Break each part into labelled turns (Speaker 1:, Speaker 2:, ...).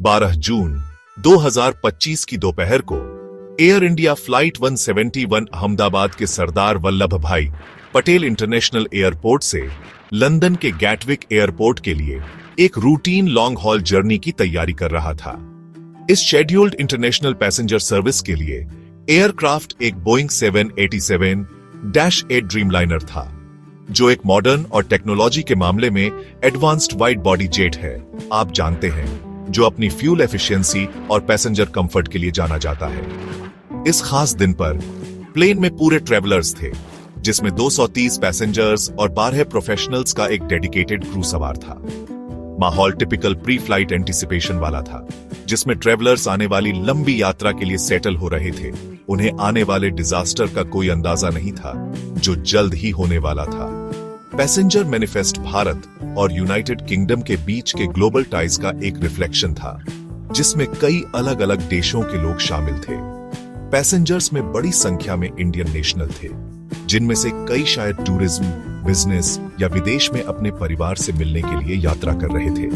Speaker 1: 12 जून 2025 की दोपहर को एयर इंडिया फ्लाइट 171 अहमदाबाद के सरदार वल्लभ भाई पटेल इंटरनेशनल एयरपोर्ट से लंदन के गैटविक एयरपोर्ट के लिए एक रूटीन लॉन्ग हॉल जर्नी की तैयारी कर रहा था। इस शेड्यूल्ड इंटरनेशनल पैसेंजर सर्विस के लिए एयरक्राफ्ट एक बोइंग 787-8 ड्रीमलाइनर था, जो एक मॉडर्न और टेक्नोलॉजी के मामले में एडवांस्ड वाइड बॉडी जेट है, आप जानते हैं, जो अपनी फ्यूल एफिशिएंसी और पैसेंजर कंफर्ट के लिए जाना जाता है। इस खास दिन पर प्लेन में पूरे ट्रेवलर्स थे, जिसमें 230 पैसेंजर्स और 12 प्रोफेशनल्स का एक डेडिकेटेड क्रू सवार था। माहौल टिपिकल प्री फ्लाइट एंटिसिपेशन वाला था, जिसमें ट्रेवलर्स आने वाली लंबी यात्रा के लिए सेटल हो रहे थे। उन्हें आने वाले डिजास्टर का कोई अंदाजा नहीं था, जो जल्द ही होने वाला था। पैसेंजर मैनिफेस्ट भारत और यूनाइटेड किंगडम के बीच के ग्लोबल टाइज का एक रिफ्लेक्शन था, जिसमें कई अलग अलग देशों के लोग शामिल थे। पैसेंजर्स में बड़ी संख्या में इंडियन नेशनल थे, जिनमें से कई शायद टूरिज्म, बिजनेस या विदेश में अपने परिवार से मिलने के लिए यात्रा कर रहे थे।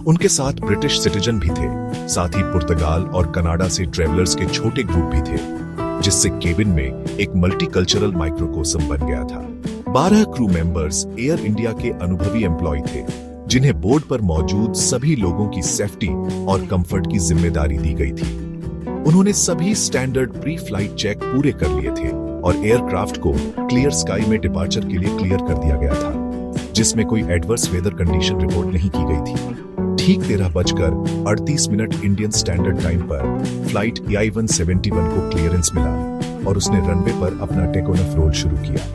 Speaker 1: उनके साथ ब्रिटिश सिटीजन भी थे, साथ ही पुर्तगाल और कनाडा से ट्रेवलर्स के छोटे ग्रुप भी थे, जिससे केबिन में एक मल्टीकल्चरल माइक्रोकोसम बन गया था। 12 क्रू मेंबर्स एयर इंडिया के अनुभवी एम्प्लॉय थे, जिन्हें बोर्ड पर मौजूद सभी लोगों की सेफ्टी और कंफर्ट की जिम्मेदारी दी गई थी। उन्होंने सभी स्टैंडर्ड प्री फ्लाइट चेक पूरे कर लिए थे और एयरक्राफ्ट को क्लियर स्काई में डिपार्चर के लिए क्लियर कर दिया गया था, जिसमें कोई एडवर्स वेदर कंडीशन रिपोर्ट नहीं की गई थी। ठीक 13:38 इंडियन स्टैंडर्ड टाइम पर फ्लाइट EI-171 को क्लियरेंस मिला और उसने रनवे पर अपना टेक ऑफ रोल शुरू किया।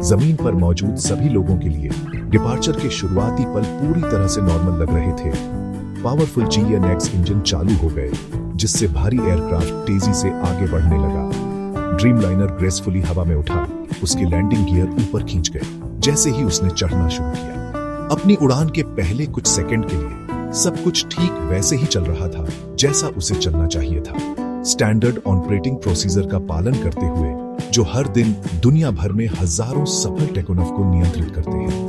Speaker 1: जमीन पर मौजूद सभी लोगों के लिए डिपार्चर के शुरुआती पल पूरी तरह से नॉर्मल लग रहे थे। पावरफुल GEnx इंजन चालू हो गए, जिससे भारी एयरक्राफ्ट तेजी से आगे बढ़ने लगा। ड्रीमलाइनर ग्रेसफुली हवा में उठा, उसके लैंडिंग गियर ऊपर खींच गए जैसे ही उसने चढ़ना शुरू किया। अपनी उड़ान के पहले कुछ सेकंड के लिए सब कुछ ठीक वैसे ही चल रहा था जैसा उसे चलना चाहिए था, स्टैंडर्ड ऑपरेटिंग प्रोसीजर का पालन करते हुए, जो हर दिन दुनिया भर में हजारों सफल टेकोनॉफ को नियंत्रित करते हैं।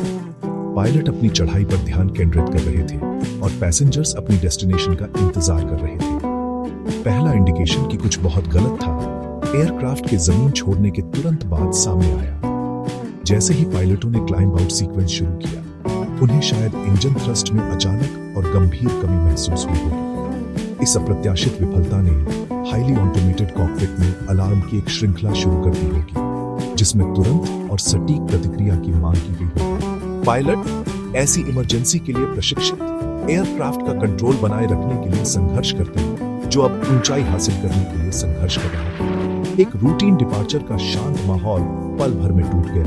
Speaker 1: पायलट अपनी चढ़ाई पर ध्यान केंद्रित कर रहे थे और पैसेंजर्स अपनी डेस्टिनेशन का इंतजार कर रहे थे। पहला इंडिकेशन कि कुछ बहुत गलत था एयरक्राफ्ट के जमीन छोड़ने के तुरंत बाद सामने आया। जैसे ही पायलटों ने क्लाइंब आउट सीक्वेंस शुरू किया, उन्हें शायद इंजन थ्रस्ट में अचानक और गंभीर कमी महसूस हुई होगी। इस अप्रत्याशित विफलता ने हाईली ऑटोमेटेड कॉकपिट में अलार्म की एक श्रृंखला शुरू कर दी होगी, जिसमें तुरंत और सटीक प्रतिक्रिया की मांग की गई होगी। पायलट ऐसी इमरजेंसी के लिए प्रशिक्षित एयरक्राफ्ट का कंट्रोल बनाए रखने के लिए संघर्ष करते हैं, जो अब ऊंचाई हासिल करने के लिए संघर्ष कर रहा है। एक रूटीन डिपार्चर का शांत माहौल पल भर में टूट गया।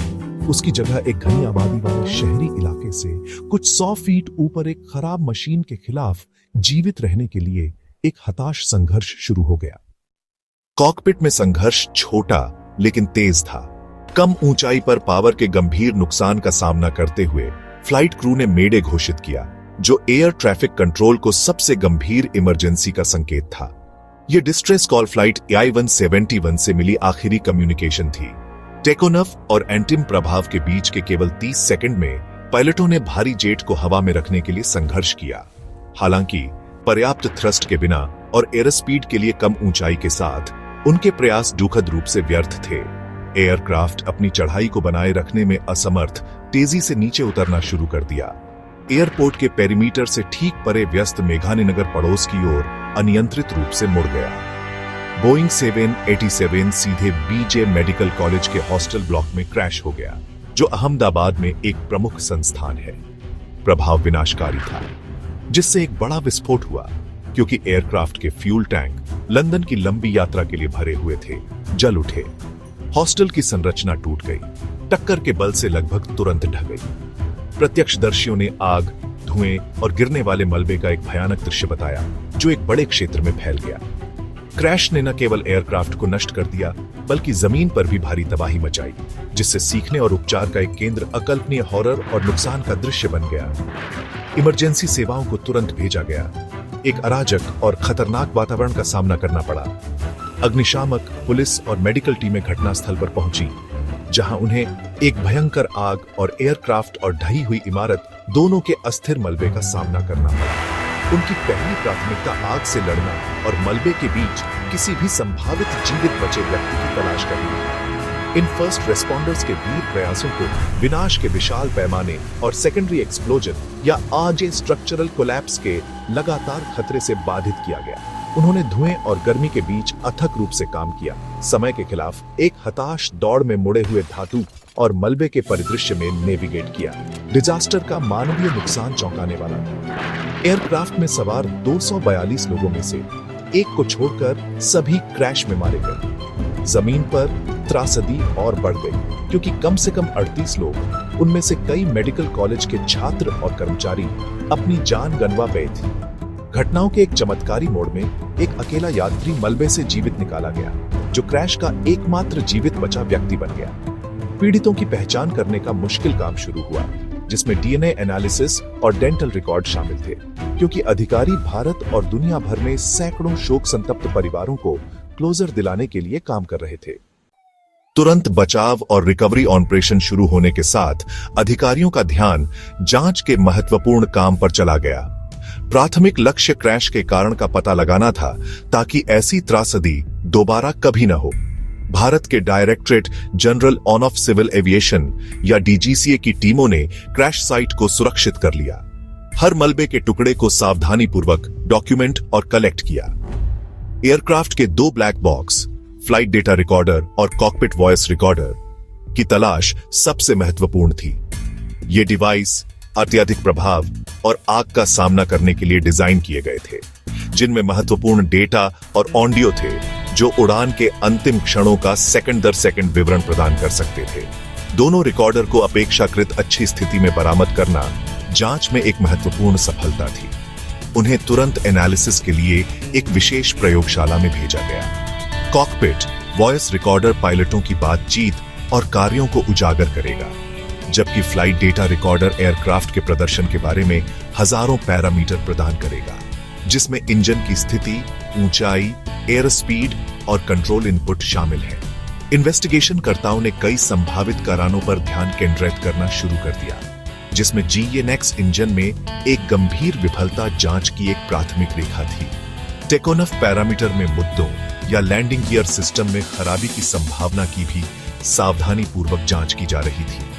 Speaker 1: उसकी जगह एक घनी आबादी वाले शहरी इलाके से कुछ 100 फीट ऊपर एक खराब मशीन के खिलाफ जीवित रहने के लिए एक हताश संघर्ष शुरू हो गया। कॉकपिट में संघर्ष छोटा लेकिन तेज था। कम ऊंचाई पर पावर के गंभीर नुकसान का सामना करते हुए फ्लाइट क्रू ने मेडे घोषित किया, जो एयर ट्रैफिक कंट्रोल को सबसे गंभीर इमरजेंसी का संकेत था। यह डिस्ट्रेस कॉल फ्लाइट EI-171 से मिली आखिरी कम्युनिकेशन थी। टेकोनफ और एंटिम प्रभाव के बीच के केवल 30 सेकंड में पायलटों ने भारी जेट को हवा में रखने के लिए संघर्ष किया। हालांकि पर्याप्त थ्रस्ट के बिना और एयर स्पीड के लिए कम ऊंचाई के साथ उनके प्रयास दुखद रूप से व्यर्थ थे। एयरक्राफ्ट अपनी चढ़ाई को बनाए रखने में असमर्थ तेजी से नीचे उतरना शुरू कर दिया। एयरपोर्ट के पेरीमीटर से ठीक परे व्यस्त मेघानीनगर पड़ोस की ओर अनियंत्रित रूप से मुड़ गया। बोइंग 787 सीधे BJ मेडिकल कॉलेज के हॉस्टल ब्लॉक में क्रैश हो गया, जो अहमदाबाद में एक प्रमुख संस्थान है। प्रभाव विनाशकारी था, जिससे एक बड़ा विस्फोट हुआ, क्योंकि एयरक्राफ्ट के फ्यूल टैंक लंदन की लंबी यात्रा के लिए भरे हुए थे, जल उठे। हॉस्टल की संरचना टूट गई, टक्कर के बल से लगभग तुरंत ढह गई। प्रत्यक्षदर्शियों ने आग, धुएं और गिरने वाले मलबे का एक भयानक दृश्य बताया, जो एक बड़े क्षेत्र में फैल गया। क्रैश ने न केवल एयरक्राफ्ट को नष्ट कर दिया, बल्कि जमीन पर भी भारी तबाही मचाई, जिससे सीखने और उपचार का एक केंद्र अकल्पनीय हॉरर और नुकसान का दृश्य बन गया। इमरजेंसी सेवाओं को तुरंत भेजा गया। एक अराजक और खतरनाक वातावरण का सामना करना पड़ा। अग्निशामक, पुलिस और मेडिकल टीमें घटनास्थल पर पहुंची, जहां उन्हें एक भयंकर आग और एयरक्राफ्ट और ढही हुई इमारत दोनों के अस्थिर मलबे का सामना करना पड़ा। उनकी पहली प्राथमिकता आग से लड़ना और मलबे के बीच किसी भी संभावित जीवित बचे व्यक्ति की तलाश करनी है। इन फर्स्ट रेस्पॉन्डर्स के वीर प्रयासों को विनाश के विशाल पैमाने और सेकेंडरी एक्सप्लोजन या आरजे स्ट्रक्चरल कोलैप्स के लगातार खतरे से बाधित किया गया। उन्होंने धुएं और गर्मी के बीच अथक रूप से काम किया, समय के खिलाफ एक हताश दौड़ में मुड़े हुए धातु और मलबे के परिदृश्य में नेविगेट किया। डिजास्टर का मानवीय नुकसान चौंकाने वाला था। एयरक्राफ्ट में सवार 242 लोगों में से एक को छोड़कर सभी क्रैश में मारे गए। जमीन पर त्रासदी और बढ़ गई क्योंकि कम से कम 38 लोग, उनमें से कई मेडिकल कॉलेज के छात्र और कर्मचारी, अपनी जान गंवा गए थे। घटनाओं के एक चमत्कारी मोड़ में एक अकेला यात्री मलबे से जीवित निकाला गया, जो क्रैश का एकमात्र जीवित बचा व्यक्ति बन गया। पीड़ितों की पहचान करने का मुश्किल काम शुरू हुआ, जिसमें डीएनए एनालिसिस और डेंटल रिकॉर्ड शामिल थे, क्योंकि अधिकारी भारत और दुनिया भर में सैकड़ों शोक संतप्त परिवारों को क्लोजर दिलाने के लिए काम कर रहे थे। तुरंत बचाव और रिकवरी ऑपरेशन शुरू होने के साथ अधिकारियों का ध्यान जांच के महत्वपूर्ण काम पर चला गया। प्राथमिक लक्ष्य क्रैश के कारण का पता लगाना था, ताकि ऐसी त्रासदी दोबारा कभी न हो। भारत के directorate general on of civil aviation या डीजीसीए की टीमों ने क्रैश साइट को सुरक्षित कर लिया। हर मलबे के टुकड़े को सावधानी पूर्वक डॉक्यूमेंट और कलेक्ट किया। एयरक्राफ्ट के 2 black box, flight data recorder और कॉकपिट वॉइस रिकॉर्डर की तलाश सबसे महत्वपूर्ण थी। ये डिवाइस अत्यधिक प्रभाव और आग का सामना करने के लिए डिजाइन किए गए थे, जिनमें महत्वपूर्ण डेटा और ऑडियो थे जो उड़ान के अंतिम क्षणों का सेकंड दर सेकंड विवरण प्रदान कर सकते थे। दोनों रिकॉर्डर को अपेक्षाकृत अच्छी स्थिति में बरामद करना जांच में एक महत्वपूर्ण सफलता थी। उन्हें तुरंत एनालिसिस के लिए एक विशेष प्रयोगशाला में भेजा गया। कॉकपिट वॉइस रिकॉर्डर पायलटों की बातचीत और कार्यों को उजागर करेगा, जबकि फ्लाइट डेटा रिकॉर्डर एयरक्राफ्ट के प्रदर्शन के बारे में हजारों पैरामीटर प्रदान करेगा, जिसमें इंजन की स्थिति, ऊंचाई, एयर स्पीड और कंट्रोल इनपुट शामिल है। इन्वेस्टिगेशनकर्ताओं ने कई संभावित कारणों पर ध्यान केंद्रित करना शुरू कर दिया, जिसमें GNX इंजन में एक गंभीर विफलता जांच की एक प्राथमिक रेखा थी। टेकोनफ पैरामीटर में मुद्दों या लैंडिंग गियर सिस्टम में खराबी की संभावना की भी सावधानी पूर्वक जांच की जा रही थी।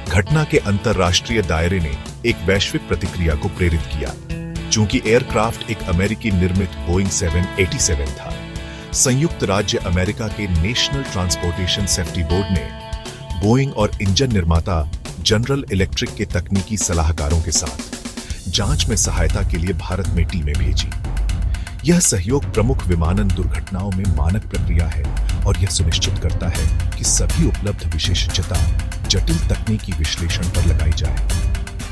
Speaker 1: घटना के अंतरराष्ट्रीय दायरे ने एक वैश्विक प्रतिक्रिया को प्रेरित किया। चूंकि एयरक्राफ्ट एक अमेरिकी निर्मित बोइंग 787 था, संयुक्त राज्य अमेरिका के नेशनल ट्रांसपोर्टेशन सेफ्टी बोर्ड ने बोइंग और इंजन निर्माता जनरल इलेक्ट्रिक के तकनीकी सलाहकारों के साथ जांच में सहायता के लिए भारत में टीमें भेजी। यह सहयोग प्रमुख विमानन दुर्घटनाओं में मानक प्रक्रिया है और यह सुनिश्चित करता है कि सभी उपलब्ध विशेषज्ञता जटिल तकनीकी विश्लेषण पर लगाई जाए।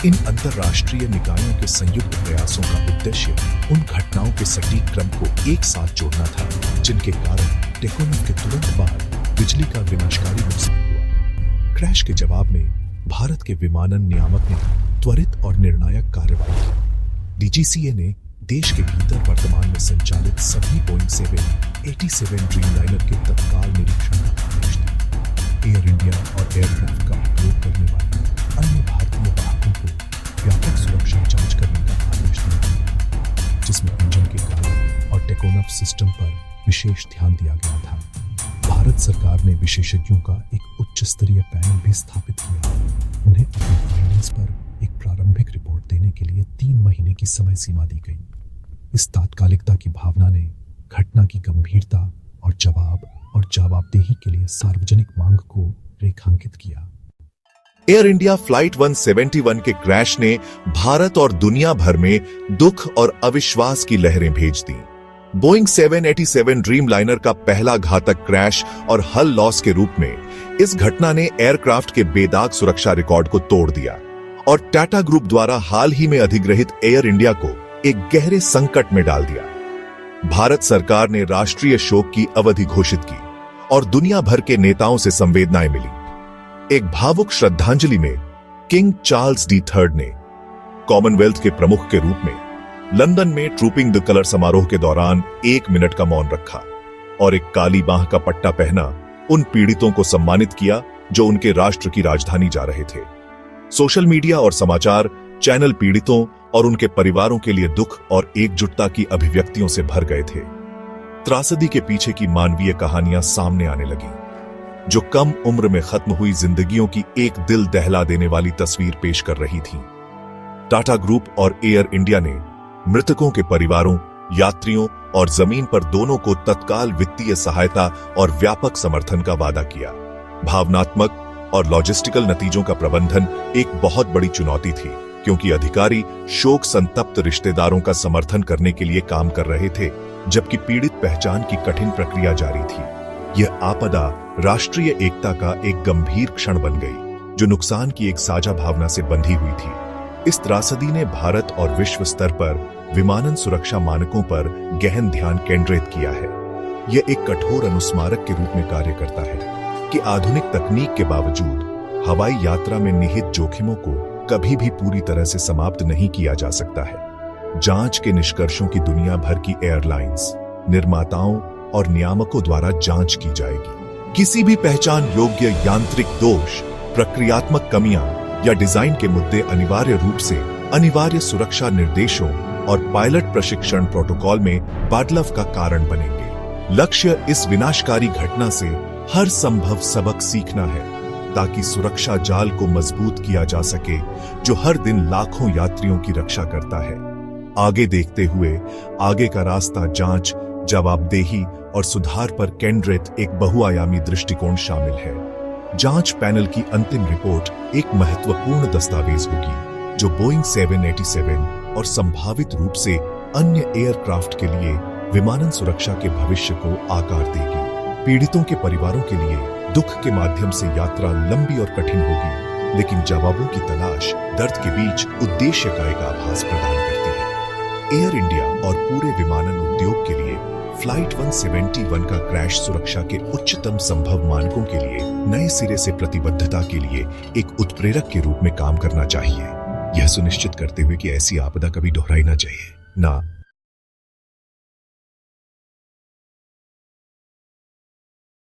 Speaker 1: इन अंतरराष्ट्रीय निकायों के संयुक्त प्रयासों का उद्देश्य उन घटनाओं के सटीक क्रम को एक साथ जोड़ना था, जिनके कारण टेकोनफ के तुरंत बाद बिजली का विनाशकारी नुकसान हुआ। क्रैश के जवाब में भारत के विमानन नियामक ने त्वरित और निर्णायक कार्रवाई की। डीजीसीए ने देश के भीतर वर्तमान में संचालित सभी बोइंग 787 ड्रीमलाइनर के तत्काल निरीक्षण का आदेश दिया। एयर इंडिया और एयरक्राफ्ट का उपयोग करने वाले अन्य भारतीय वाहकों को व्यापक सुरक्षा जांच करने का आदेश दिया, जिसमें इंजन के कारण और टेकोनफ सिस्टम पर विशेष ध्यान दिया गया था। भारत सरकार ने विशेषज्ञों का एक उच्च स्तरीय पैनल भी स्थापित किया। उन्हें अपनी फाइंडिंग्स पर एक प्रारंभिक रिपोर्ट देने के लिए 3 महीने की समय सीमा दी गई। इस तात्कालिकता की भावना ने घटना की गंभीरता और जवाबदेही के लिए सार्वजनिक मांग को रेखांकित किया। एयर इंडिया फ्लाइट 171 के क्रैश ने भारत और दुनिया भर में दुख और अविश्वास की लहरें भेज दी। बोइंग 787 ड्रीमलाइनर का पहला घातक क्रैश और हल लॉस के रूप में इस घटना ने एयरक्राफ्ट के बेदाग सुरक्षा रिकॉर्ड को तोड़ दिया और टाटा ग्रुप द्वारा हाल ही में अधिग्रहित एयर इंडिया को एक गहरे संकट में डाल दिया। भारत सरकार ने राष्ट्रीय शोक की अवधि घोषित की और दुनिया भर के नेताओं से संवेदनाएं मिली। एक भावुक श्रद्धांजलि में किंग चार्ल्स III ने कॉमनवेल्थ के प्रमुख के रूप में लंदन में ट्रूपिंग द कलर समारोह के दौरान 1 मिनट का मौन रखा और एक काली बाह का पट्टा पहना उन पीड़ितों को सम्मानित किया जो उनके राष्ट्र की राजधानी जा रहे थे। सोशल मीडिया और समाचार चैनल पीड़ितों और उनके परिवारों के लिए दुख और एकजुटता की अभिव्यक्तियों से भर गए थे। त्रासदी के पीछे की मानवीय कहानियां सामने आने लगी, जो कम उम्र में खत्म हुई जिंदगियों की एक दिल दहला देने वाली तस्वीर पेश कर रही थी। टाटा ग्रुप और एयर इंडिया ने मृतकों के परिवारों, यात्रियों और जमीन पर दोनों को तत्काल वित्तीय सहायता और व्यापक समर्थन का वादा किया। भावनात्मक और लॉजिस्टिकल नतीजों का प्रबंधन एक बहुत बड़ी चुनौती थी, क्योंकि अधिकारी शोक संतप्त रिश्तेदारों का समर्थन करने के लिए काम कर रहे थे, जबकि पीड़ित पहचान की कठिन प्रक्रिया जारी थी। यह आपदा राष्ट्रीय एकता का एक गंभीर क्षण बन गई, जो नुकसान की एक साझा भावना से बंधी हुई थी। इस त्रासदी ने भारत और विश्व स्तर पर विमानन सुरक्षा मानकों पर गहन ध्यान केंद्रित किया है। यह एक कठोर अनुस्मारक के रूप में कार्य करता है कि आधुनिक तकनीक के बावजूद हवाई यात्रा में निहित जोखिमों को कभी भी पूरी तरह से समाप्त नहीं किया जा सकता है। जांच के निष्कर्षों की दुनिया भर की एयरलाइंस, निर्माताओं और नियामकों द्वारा जांच की जाएगी। किसी भी पहचान योग्य यांत्रिक दोष, प्रक्रियात्मक कमियां या डिजाइन के मुद्दे अनिवार्य रूप से अनिवार्य सुरक्षा निर्देशों और पायलट प्रशिक्षण प्रोटोकॉल में बदलाव का कारण बनेंगे। लक्ष्य इस विनाशकारी घटना से हर संभव सबक सीखना है, ताकि सुरक्षा जाल को मजबूत किया जा सके, जो हर दिन लाखों यात्रियों की रक्षा करता है। आगे देखते हुए आगे का रास्ता जांच, जवाबदेही और सुधार पर केंद्रित एक बहुआयामी दृष्टिकोण शामिल है। जांच पैनल की अंतिम रिपोर्ट एक महत्वपूर्ण दस्तावेज होगी, जो बोइंग 787 और संभावित रूप से अन्य एयरक्राफ्ट के लिए विमानन सुरक्षा के भविष्य को आकार देगी। पीड़ितों के परिवारों के लिए दुख के माध्यम से यात्रा लंबी और कठिन होगी, लेकिन जवाबों की तलाश दर्द के बीच उद्देश्य का एक आभास प्रदान करती है। एयर इंडिया और पूरे विमानन उद्योग के लिए फ्लाइट 171 का क्रैश सुरक्षा के उच्चतम संभव मानकों के लिए नए सिरे से प्रतिबद्धता के लिए एक उत्प्रेरक के रूप में काम करना चाहिए, यह सुनिश्चित करते हुए कि ऐसी आपदा कभी दोहराई न जाए।